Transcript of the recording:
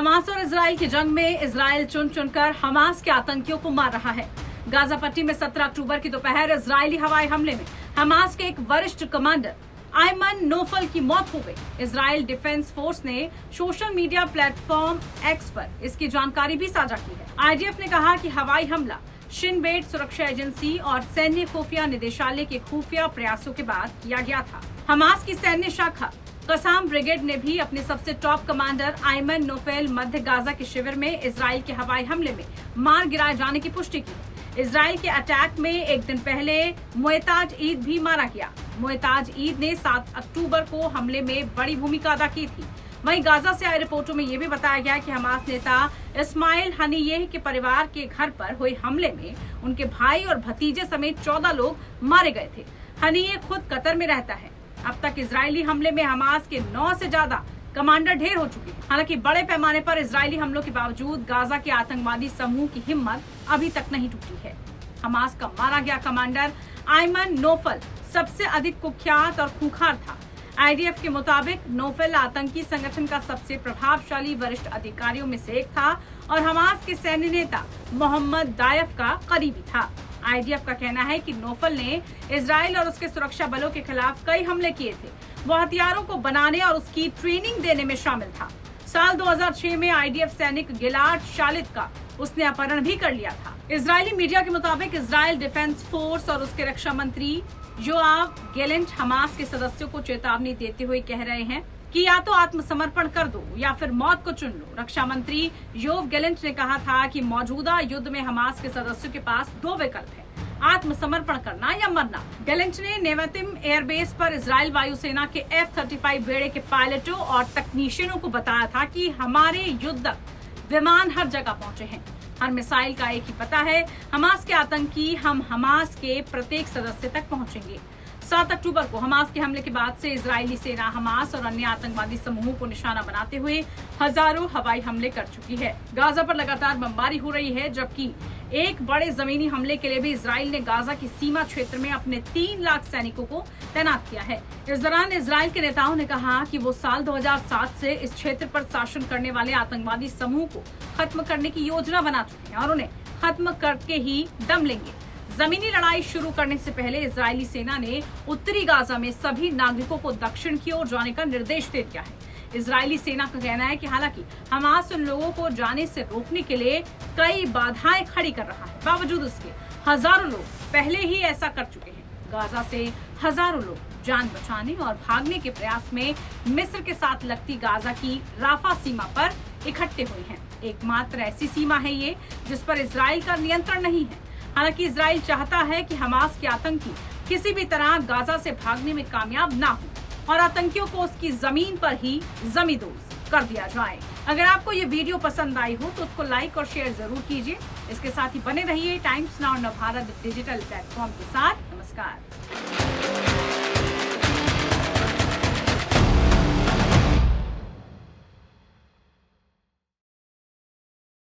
Hamas और Israel की जंग में इजराइल चुन चुनकर हमास के आतंकियों को मार रहा है। गाजा पट्टी में 17 अक्टूबर की दोपहर इजरायली हवाई हमले में हमास के एक वरिष्ठ कमांडर आयमन नोफल की मौत हो गई। इजराइल डिफेंस फोर्स ने सोशल मीडिया प्लेटफॉर्म एक्स पर इसकी जानकारी भी साझा की है। आईडीएफ ने कहा कि हवाई हमला शिन बेट सुरक्षा एजेंसी और सैन्य खुफिया निदेशालय के खुफिया प्रयासों के बाद किया गया था। हमास की सैन्य शाखा कसाम ब्रिगेड ने भी अपने सबसे टॉप कमांडर आयमन नोफेल मध्य गाजा के शिविर में इजराइल के हवाई हमले में मार गिराए जाने की पुष्टि की। इजराइल के अटैक में एक दिन पहले मुएताज ईद भी मारा गया। मुएताज ईद ने 7 अक्टूबर को हमले में बड़ी भूमिका अदा की थी। वहीं गाजा से आई रिपोर्टों में ये भी बताया गया कि हमास नेता इस्माइल हनीयेह के परिवार के घर पर हुए हमले में उनके भाई और भतीजे समेत 14 लोग मारे गए थे। हनीयेह खुद कतर में रहता है। अब तक इजरायली हमले में हमास के 9 से ज्यादा कमांडर ढेर हो चुके हैं। हालांकि बड़े पैमाने पर इजरायली हमलों के बावजूद गाजा के आतंकवादी समूह की हिम्मत अभी तक नहीं टूटी है। हमास का मारा गया कमांडर आयमन नोफल सबसे अधिक कुख्यात और खूंखार था। आईडीएफ के मुताबिक नोफल आतंकी संगठन का सबसे प्रभावशाली वरिष्ठ अधिकारियों में से एक था और हमास के सैन्य नेता मोहम्मद दायफ का करीबी था। आईडीएफ का कहना है कि नोफल ने इजराइल और उसके सुरक्षा बलों के खिलाफ कई हमले किए थे। वो हथियारों को बनाने और उसकी ट्रेनिंग देने में शामिल था। साल 2006 में आईडीएफ सैनिक गिलाड शालित का उसने अपहरण भी कर लिया था। इजरायली मीडिया के मुताबिक इजराइल डिफेंस फोर्स और उसके रक्षा मंत्री योआव गैलेंट हमास के सदस्यों को चेतावनी देते हुए कह रहे हैं कि या तो आत्मसमर्पण कर दो या फिर मौत को चुन लो। रक्षा मंत्री योव गैलेंट ने कहा था कि मौजूदा युद्ध में हमास के सदस्यों के पास 2 विकल्प हैं, आत्मसमर्पण करना या मरना। गैलेंट ने नेवातिम एयरबेस पर इजराइल वायुसेना के F-35 बेड़े के पायलटों और तकनीशियनों को बताया था कि हमारे युद्धक विमान हर जगह पहुंचे हैं। हर मिसाइल का एक ही पता है, हमास के आतंकी हम हमास के प्रत्येक सदस्य तक पहुंचेंगे। 7 अक्टूबर को हमास के हमले के बाद से इजरायली सेना हमास और अन्य आतंकवादी समूहों को निशाना बनाते हुए हजारों हवाई हमले कर चुकी है। गाजा पर लगातार बमबारी हो रही है, जबकि एक बड़े जमीनी हमले के लिए भी इजराइल ने गाजा की सीमा क्षेत्र में अपने 3 लाख सैनिकों को तैनात किया है। इस दौरान इजराइल के नेताओं ने कहा कि वो साल 2007 से इस क्षेत्र पर शासन करने वाले आतंकवादी समूह को खत्म करने की योजना बना चुके हैं और उन्हें खत्म करके ही दम लेंगे। जमीनी लड़ाई शुरू करने से पहले इजरायली सेना ने उत्तरी गाजा में सभी नागरिकों को दक्षिण की ओर जाने का निर्देश दे दिया है। इजरायली सेना का कहना है कि हालांकि हमास उन लोगों को जाने से रोकने के लिए कई बाधाएं खड़ी कर रहा है, बावजूद उसके हजारों लोग पहले ही ऐसा कर चुके हैं। गाजा से हजारों लोग जान बचाने और भागने के प्रयास में मिस्र के साथ लगती गाजा की राफा सीमा पर इकट्ठे हुए हैं। एकमात्र ऐसी सीमा है ये जिस पर इजराइल का नियंत्रण नहीं है। हालांकि इजराइल चाहता है कि हमास के आतंकी किसी भी तरह गाजा से भागने में कामयाब ना हो और आतंकियों को उसकी जमीन पर ही जमींदोज कर दिया जाए। अगर आपको ये वीडियो पसंद आई हो तो उसको लाइक और शेयर जरूर कीजिए। इसके साथ ही बने रहिए times now Navbharat digital platform के साथ। नमस्कार।